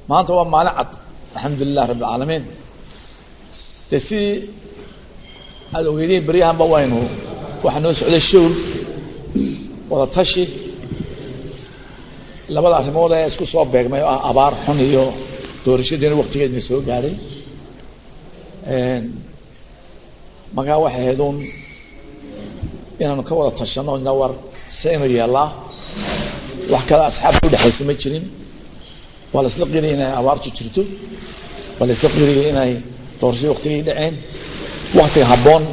ما أنت هو مالعت الحمد لله رب العالمين تسي هذا ويدين بريها بوينه وحنوس على الشغل ولا تشي labada arrimood ee isku soo beegmay abaar xun iyo doorashadii waqtigeedii soo gaaray maga waxa heedoon inaan ka wada tashano nawar sayno yeelaa wax kala asxaab u dhaxaysa ma jirin wala isla qiri inay abaartu jirto wala isla qiri inay doorashadii waqtigii dhaceen waqti haboon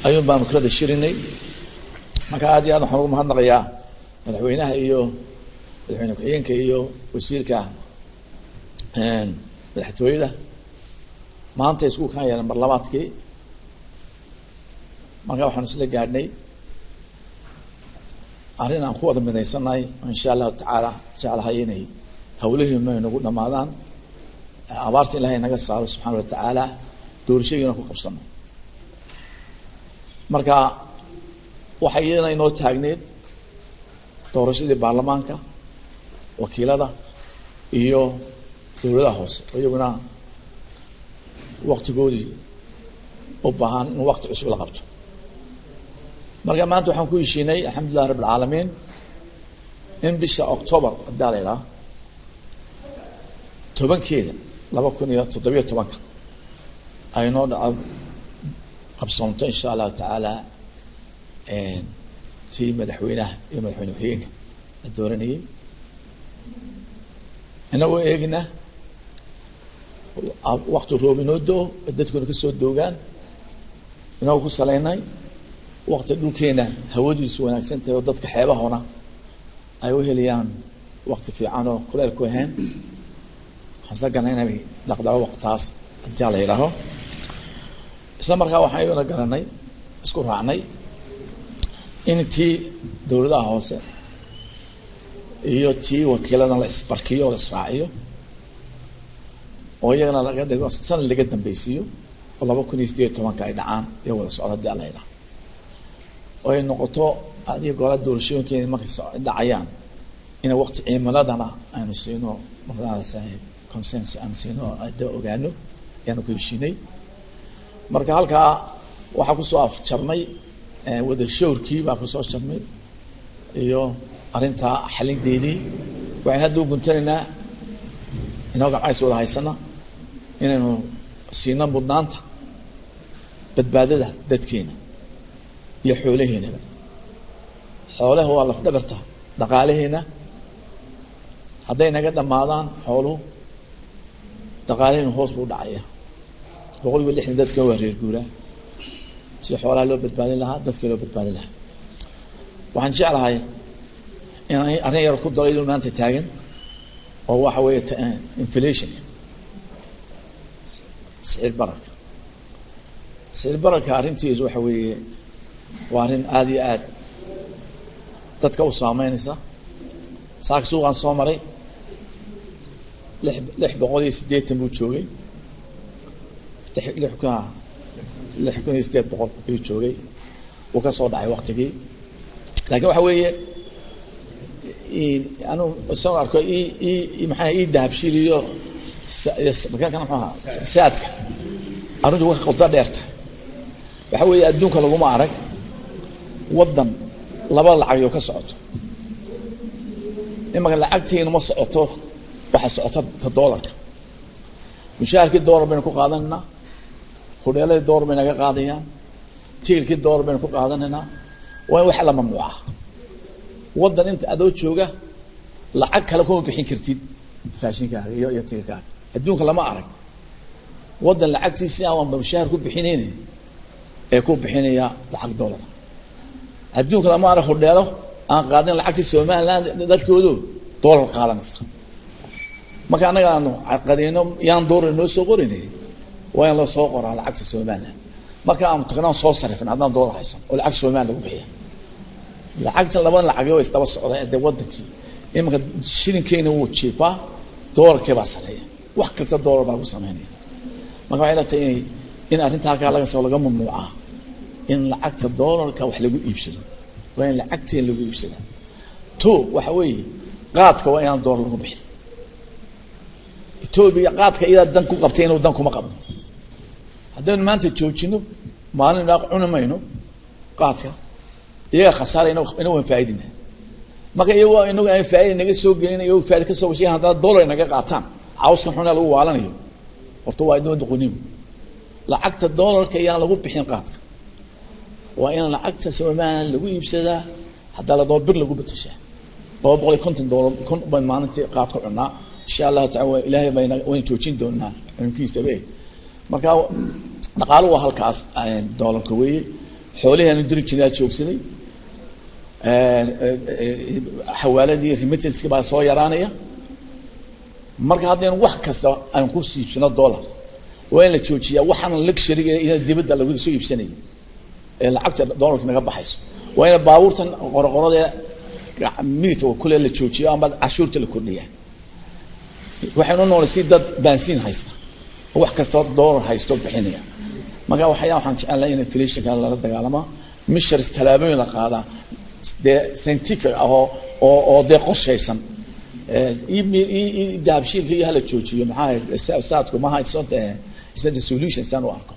ayuu baan kala shirinay maga aad iyo aad waxaan ugu mahadnaqayaa madaxweynaha iyo madaxweyne ku-xigeenka iyo wasiirka madaxtooyada maanta isku kan yeelan barlamaadkii marka waxaan isla gaadhnay arrin aan ku wada midaysanay insha Allah taala jecelahay inay hawlaheena nagu dhamaadaan abaarta Ilaahay naga saaro subhanahu wa ta'ala doorashooyina ku qabsano marka waxa iyadana inoo taagneed doorashadii baarlamaanka wakiilada iyo dowladaha hoose iyaguna waqtigoodii u baahan in waqti cusub la qabto marka maanta waxaan ku heshiinay alxamdulillaah rabbil caalamiin in bisha October hadda tobankeeda 2017 ay noo dhaco qabsoonto insha Allah taala tii madaxweynaha iyo madaxweyne ku-xigeenka dooranayay أنا وإيجنا وقت روبينودو بدتكم كسر دوغان أنا وكسر علينا وقت دوكينا هودي سوانا سنت ودتك حيبة هنا أيوه هليان وقت في عنو كل الكوهين حسنا كان هنا لقدا وقت تاس الجال هيراه إسلام مركا وحيونا كانناي أذكر عني إن تي دولة هوسة iyo tii wakiilada la isbarkiyo la israaciyo oo iyagana laga dhigo san laga dambaysiyo 2018 ay dhacaan iyo wada socodada Ilaahay oo ay noqoto adiga gola doorashooyinka markay dhacayaan in waqti ciimaladana aanu siino markaa saaxiib consensus aan siino ada ogaano yaanu ku heshiinay marka halka waxa ku soo afjarmay wada showrkii baa ku soo jarmay iyo arinta xalindeedii waxaan hadda u guntanayna inaga ay soo haysana inaynu siina mudnaanta badbaadada dadkeena iyo xoolaheena xoolaha waa laf dhabarta dhaqaalaheena haday naga dhamaadaan xooluhu dhaqaalaheena hoos buu dhacaya boqolkiiba 60 dadka waa reer guura si xoolaha loo badbaadin lahaa dadka loo badbaadin lahaa waxaan jeclahay يعني أنا يركض ضريد ما أنت تاجن أو واحد inflation سعر بركة سعر بركة أرنتي يزوح وارن آدي آد تتكو صامين ساق سوق عن صامري لح بقولي سديت تموتشوي لحكون يسديت بقول يوتشوي وكسر دعي وقتي لكن وحوي أنا أصور أركو محا دهب شيليو مكان كان محاها ساتك أنا جوا قطع ديرته بحاول يأدون كلهم معرك وضم لبلا العيو كسعته إما كان لعقتين ما سعته وحسعته $1 مشارك الدور بينكم قادنا خلال الدور بينك قاضيان تيلك الدور بينكم قادنا وحلا ممنوعه waddan inta adoo jooga lacag kale kuma bixin kartid raashinkaaga iyo tiirkaaga adduunka lama arag waddan lacagtiisa aan mushaar ku bixineen ee ku bixinaya lacag $1 adduunka lama arag hodheelo aan qaadin lacagtii Soomaaliland dadkoodu $1 qaadanaysa marka anaga aanu aqadino yaan $1 noo soo qorinay waa in la soo qoraa lacagtii Soomaaliland marka aan tagno soo sarifin hadaan $1 haysan oo lacag Soomaaliland lagu bixiyo lacagta laban lacag oo isdaba socda ee wadankii imka shilinkeena uu cheaper $1 baa sareeya wax kasta $1 baa ku sameeyay marka waxay la tahay in arinta ka laga soo laga mamnuuca in lacagta $1 wax lagu iibsado waa in lacagta lagu iibsado to waxa weeye qaadka waa in $1 lagu bixiyo Ethiopia qaadka iyada dan ku qabtay inuu dan kuma qabno haddaan maanta joojino maalin la cunamayno qaadka iyaga khasaare inuu faa'iidina marka iyagoo inagu ay faa'iido naga soo gelinayo faa'iido ka soo gashay hadda dollar naga qaataan cawska xuna lagu waalanayo horta waa inoo doqonin lacagta dollarka iyana lagu bixin qaadka waa in lacagta Soomaaliya lagu iibsadaa hadda la dollar lagu batashaa $250 kun baan maalintii qaadka cunaa insha Allah ta'ala ilaahay bayna waan joojin doonaa inkiisa bay marka dhaqaaluhu waa halkaas dollarka weeye xoolaheena dirjiina joogsaday xawaaladii remittance baa soo yaraanaya marka haddeen wax kasta aan ku siibsano dollar waa in la joojiyaa waxaan luxury ee dibadda lagu soo iibsanayo ee lacagta dollarka naga baxayso waa in baabuurtan qorqorada miito kule la joojiyo ama cashuurta la kordhiyaa waxaan u noolay si dad baansiin haysta wax kasta dollar haysto bixinaya marka waxaan jecelahay in inflation la dagaalamo mishars talaabooyin la qaada scientific oo de qorshaysan daabshiilka iyo hala joojiyo maxaa saadku ma hayso solutions aan u arko